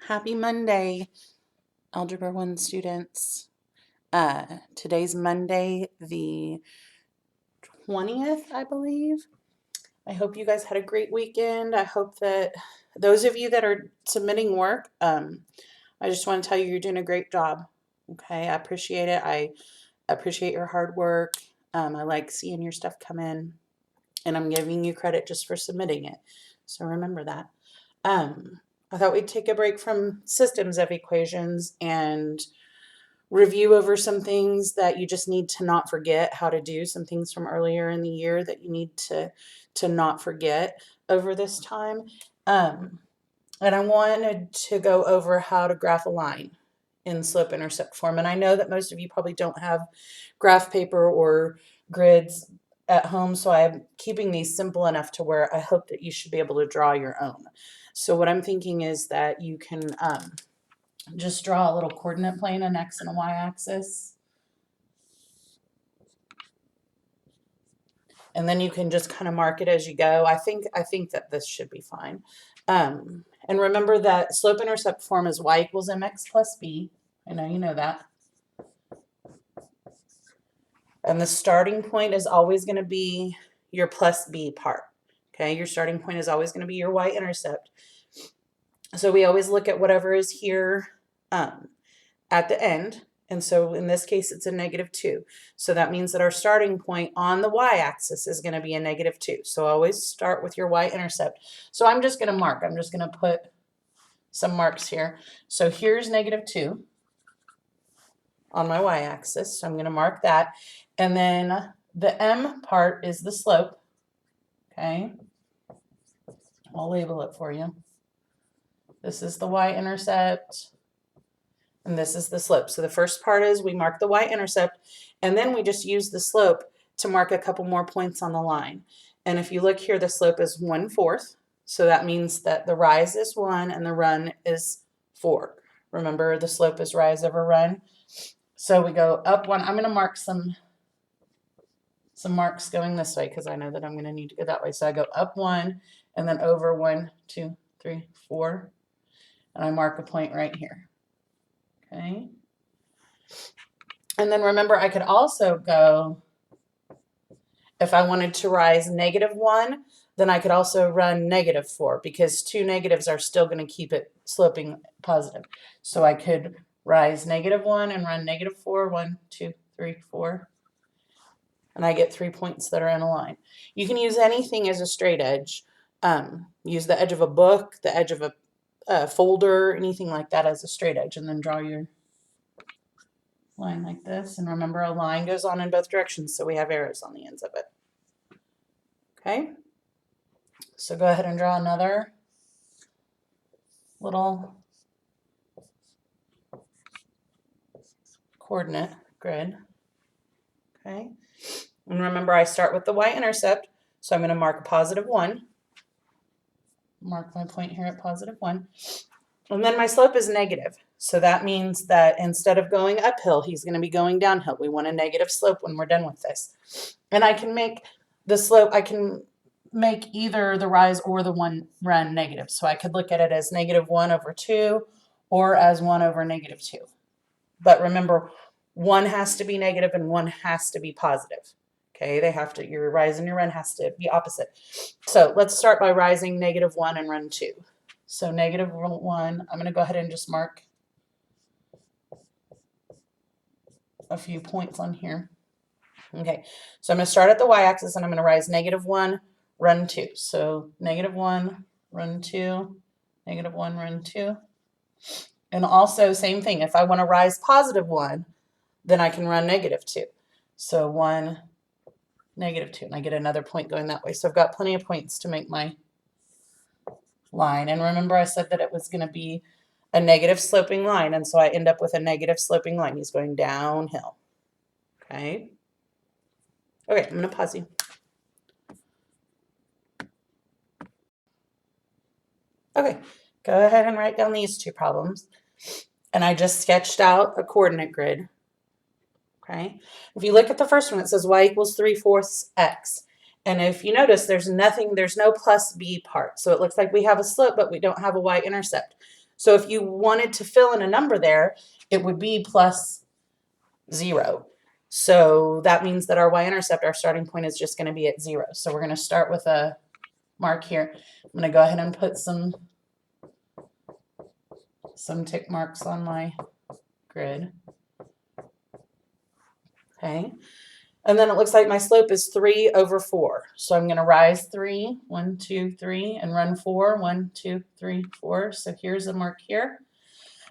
Happy Monday, Algebra 1 students. Today's Monday, the 20th, I believe. I hope you guys had a great weekend. I hope that those of you that are submitting work, I just want to tell you you're doing a great job. Okay, I appreciate it. I appreciate your hard work. I like seeing your stuff come in, and I'm giving you credit just for submitting it. So remember that. I thought we'd take a break from systems of equations and review over some things that you just need to not forget how to do, some things from earlier in the year that you need to not forget over this time. And I wanted to go over how to graph a line in slope-intercept form. And I know that most of you probably don't have graph paper or grids at home, so I'm keeping these simple enough to where I hope that you should be able to draw your own. So what I'm thinking is that you can just draw a little coordinate plane, an x and a y axis. And then you can just kind of mark it as you go. I think that this should be fine. And remember that slope-intercept form is y equals mx plus b. I know you know that. And the starting point is always going to be your plus b part. Okay, your starting point is always going to be your y-intercept. So we always look at whatever is here at the end. And so in this case, it's a -2. So that means that our starting point on the y-axis is going to be a -2. So always start with your y-intercept. So I'm just going to mark. I'm just going to put some marks here. So here's -2 on my y-axis. So I'm going to mark that. And then the m part is the slope. Okay. I'll label it for you. This is the y-intercept. And this is the slope. So the first part is we mark the y-intercept, and then we just use the slope to mark a couple more points on the line. And if you look here, the slope is 1/4. So that means that the rise is 1 and the run is 4. Remember, the slope is rise over run. So we go up 1. I'm going to mark some marks going this way because I know that I'm going to need to go that way. So I go up 1 and then over 1, 2, 3, 4. And I mark a point right here. Okay. And then remember, I could also go, if I wanted to rise -1, then I could also run -4 because two negatives are still going to keep it sloping positive. So I could rise -1 and run -4, 1, 2, 3, 4. And I get 3 points that are in a line. You can use anything as a straight edge. Use the edge of a book, the edge of a folder, anything like that as a straight edge, and then draw your line like this. And remember, a line goes on in both directions, so we have arrows on the ends of it. Okay, so go ahead and draw another little coordinate grid. Okay, and remember, I start with the y-intercept, so I'm going to mark a +1. Mark my point here at +1. And then my slope is negative. So that means that instead of going uphill, he's going to be going downhill. We want a negative slope when we're done with this. And I can make the slope, I can make either the rise or the run negative. So I could look at it as -1/2 or as 1/-2. But remember, one has to be negative and one has to be positive. Okay, they have to, your rise and your run has to be opposite. So let's start by rising -1 and run 2. So -1, I'm going to go ahead and just mark a few points on here. Okay, so I'm going to start at the y-axis and I'm going to rise -1, run 2. So -1, run 2, -1, run 2. And also, same thing, if I want to rise +1, then I can run -2. So 1, -2, and I get another point going that way. So I've got plenty of points to make my line. And remember, I said that it was going to be a negative sloping line, and so I end up with a negative sloping line. He's going downhill. Okay. Okay, I'm going to pause you. Okay, go ahead and write down these two problems. And I just sketched out a coordinate grid. Okay, if you look at the first one, it says y equals 3/4 x. And if you notice, there's no plus b part. So it looks like we have a slope, but we don't have a y-intercept. So if you wanted to fill in a number there, it would be plus 0. So that means that our y-intercept, our starting point, is just going to be at 0. So we're going to start with a mark here. I'm going to go ahead and put some tick marks on my grid. Okay. And then it looks like my slope is 3 over 4. So I'm going to rise 3, 1, 2, 3, and run 4, 1, 2, 3, 4. So here's a mark here.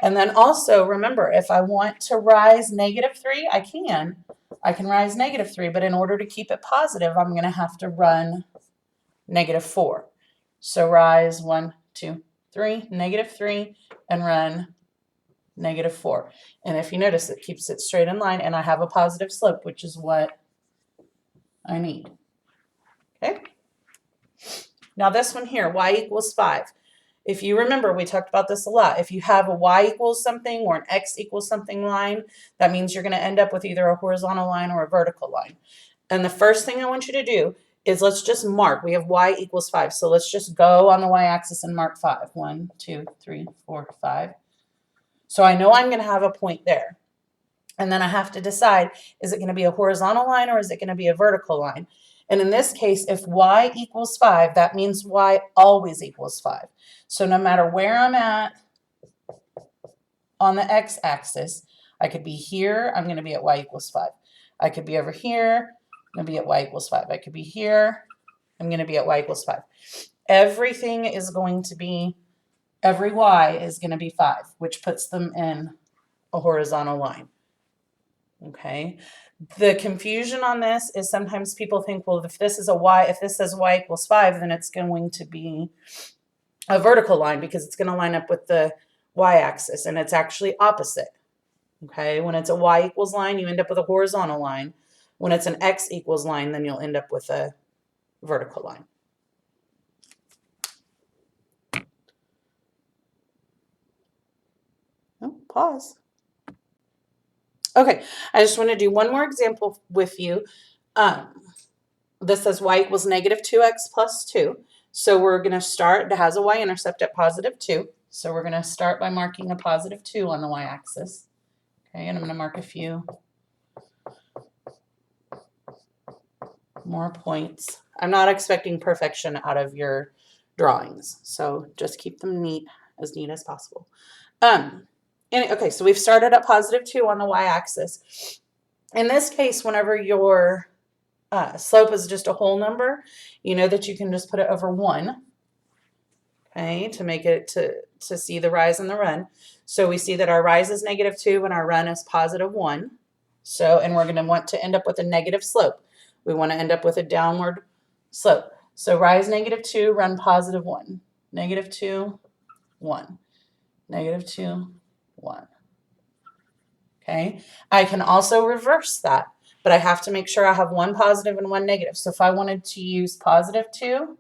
And then also remember, if I want to rise -3, I can. I can rise -3, but in order to keep it positive, I'm going to have to run -4. So rise 1, 2, 3, -3, and run -4. And if you notice, it keeps it straight in line, and I have a positive slope, which is what I need. Okay. Now this one here, y equals 5. If you remember, we talked about this a lot. If you have a y equals something or an x equals something line, that means you're going to end up with either a horizontal line or a vertical line. And the first thing I want you to do is let's just mark. We have y equals 5. So let's just go on the y-axis and mark 5. 1, 2, 3, 4, 5. So I know I'm going to have a point there. And then I have to decide, is it going to be a horizontal line or is it going to be a vertical line? And in this case, if y equals 5, that means y always equals 5. So no matter where I'm at on the x-axis, I could be here, I'm going to be at y equals 5. I could be over here, I'm going to be at y equals 5. I could be here, I'm going to be at y equals 5. Everything is going to be, every y is going to be 5, which puts them in a horizontal line. Okay. The confusion on this is sometimes people think, well, if this is a y, if this says y equals 5, then it's going to be a vertical line because it's going to line up with the y-axis, and it's actually opposite. Okay. When it's a y equals line, you end up with a horizontal line. When it's an x equals line, then you'll end up with a vertical line. Oh, pause. Okay, I just want to do one more example with you. This says y equals -2x plus 2. So we're going to start, it has a y-intercept at +2. So we're going to start by marking a +2 on the y-axis. Okay, and I'm going to mark a few more points. I'm not expecting perfection out of your drawings, so just keep them neat, as neat as possible. Okay, so we've started at +2 on the y-axis. In this case, whenever your slope is just a whole number, you know that you can just put it over 1, okay, to make it to see the rise and the run. So we see that our rise is -2 and our run is +1. So, and we're going to want to end up with a negative slope. We want to end up with a downward slope. So rise -2, run +1. -2, 1. -2, 1. Okay. I can also reverse that, but I have to make sure I have one positive and one negative. So if I wanted to use +2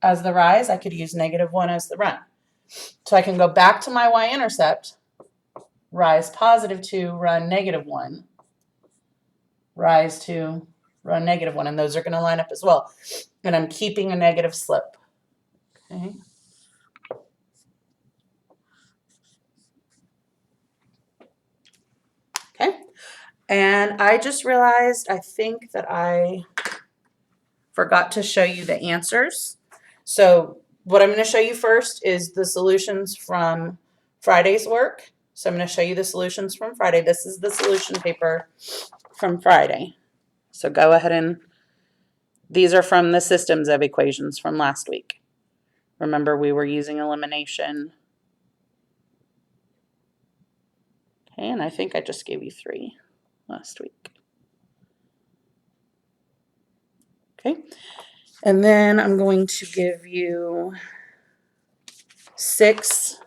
as the rise, I could use -1 as the run. So I can go back to my y-intercept, rise +2, run -1, rise 2, run -1, and those are going to line up as well. And I'm keeping a negative slope. Okay. Okay. And I just realized, I think that I forgot to show you the answers. So what I'm going to show you first is the solutions from Friday's work. So I'm going to show you the solutions from Friday. This is the solution paper from Friday. So go ahead and, these are from the systems of equations from last week. Remember, we were using elimination. Okay, and I think I just gave you 3 last week. Okay, and then I'm going to give you 6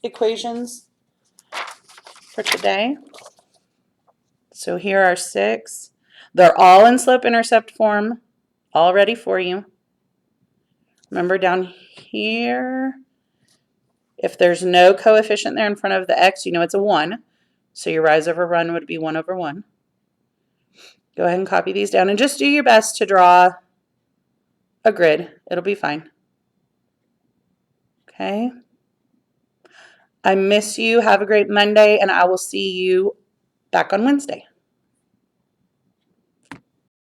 equations for today. So here are 6. They're all in slope-intercept form, all ready for you. Remember down here, if there's no coefficient there in front of the x, you know it's a 1. So your rise over run would be 1 over 1. Go ahead and copy these down and just do your best to draw a grid. It'll be fine. Okay. I miss you. Have a great Monday, and I will see you back on Wednesday.